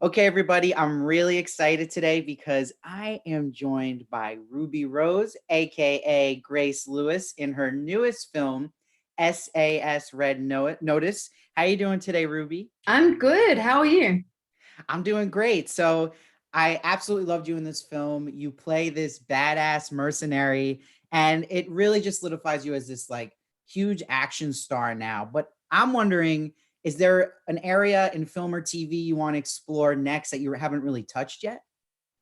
Okay, everybody, I'm really excited today because I am joined by Ruby Rose, aka Grace Lewis, in her newest film, SAS Notice. How you doing today, Ruby? I'm good. How are you? I'm doing great. So I absolutely loved you in this film. You play this badass mercenary, and it really just solidifies you as this like huge action star now. But I'm wondering, is there an area in film or TV you want to explore next that you haven't really touched yet?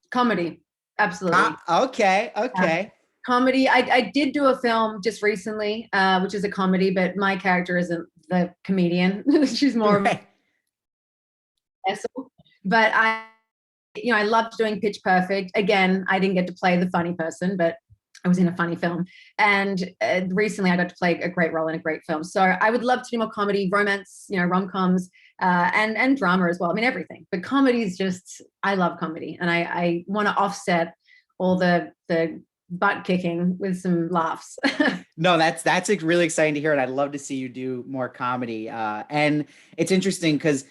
Comedy. Absolutely. Okay, Yeah. okay. Comedy. I did do a film just recently, which is a comedy, but my character isn't the comedian. She's more of a Right. vessel. But I loved doing Pitch Perfect. Again, I didn't get to play the funny person, but I was in a funny film. And recently I got to play a great role in a great film. So I would love to do more comedy, romance, rom-coms, and drama as well. I mean, everything. But comedy is just, I love comedy. And I want to offset all the butt kicking with some laughs. No, that's really exciting to hear, and I'd love to see you do more comedy. And it's interesting because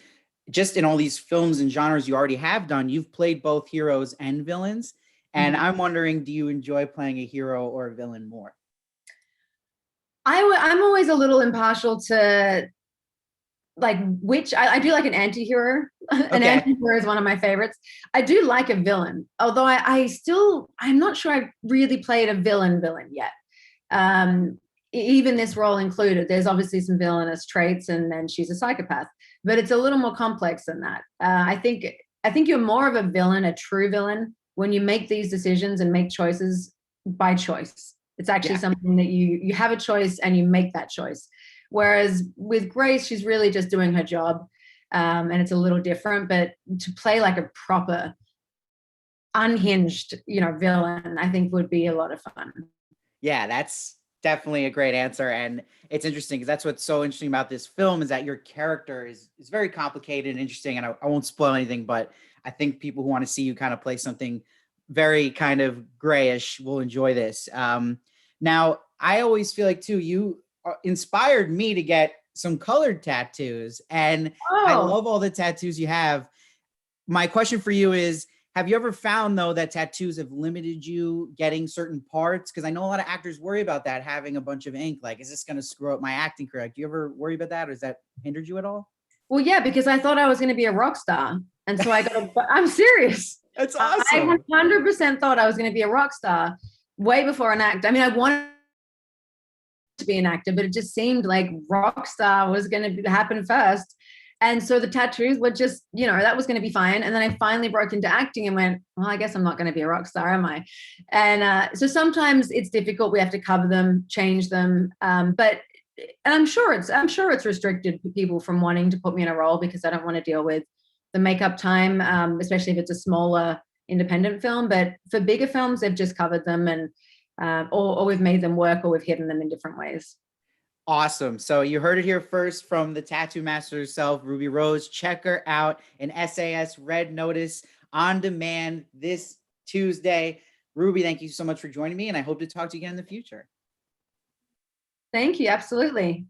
just in all these films and genres you already have done, you've played both heroes and villains. And Mhm. I'm wondering, do you enjoy playing a hero or a villain more? I'm always a little impartial to like which I do like an anti-hero. An Okay. anti-hero is one of my favorites. I do like a villain, although I'm not sure I've really played a villain yet. Even this role included, there's obviously some villainous traits, and then she's a psychopath, but it's a little more complex than that. I think you're more of a villain, a true villain, when you make these decisions and make choices by choice. It's actually Yeah. something that you have a choice and you make that choice. Whereas with Grace, she's really just doing her job, and it's a little different. But to play like a proper unhinged, villain, I think would be a lot of fun. Yeah, that's definitely a great answer. And it's interesting because that's what's so interesting about this film is that your character is very complicated and interesting. And I won't spoil anything, but I think people who want to see you kind of play something very kind of grayish will enjoy this. Now, I always feel like, too, you inspired me to get some colored tattoos. And I Oh, love all the tattoos you have. My question for you is, have you ever found though that tattoos have limited you getting certain parts? Because I know a lot of actors worry about that, having a bunch of ink. Like, is this going to screw up my acting career? Like, do you ever worry about that, or has that hindered you at all? well, yeah, because I thought I was going to be a rock star. And so I'm serious. That's I awesome. 100% thought I was going to be a rock star way before an act. I mean, I wanted to be an actor, but it just seemed like rock star was going to happen first. And so the tattoos were just, that was going to be fine. And then I finally broke into acting and went, well, I guess I'm not going to be a rock star, am I? And so sometimes it's difficult. We have to cover them, change them. But and I'm sure it's restricted people from wanting to put me in a role because I don't want to deal with the makeup time, especially if it's a smaller independent film. But for bigger films, they've just covered them, and or we've made them work, or we've hidden them in different ways. Awesome. So you heard it here first from the tattoo master herself, Ruby Rose. Check her out in SAS Red Notice on demand this Tuesday. Ruby, thank you so much for joining me, and I hope to talk to you again in the future. Thank you. Absolutely.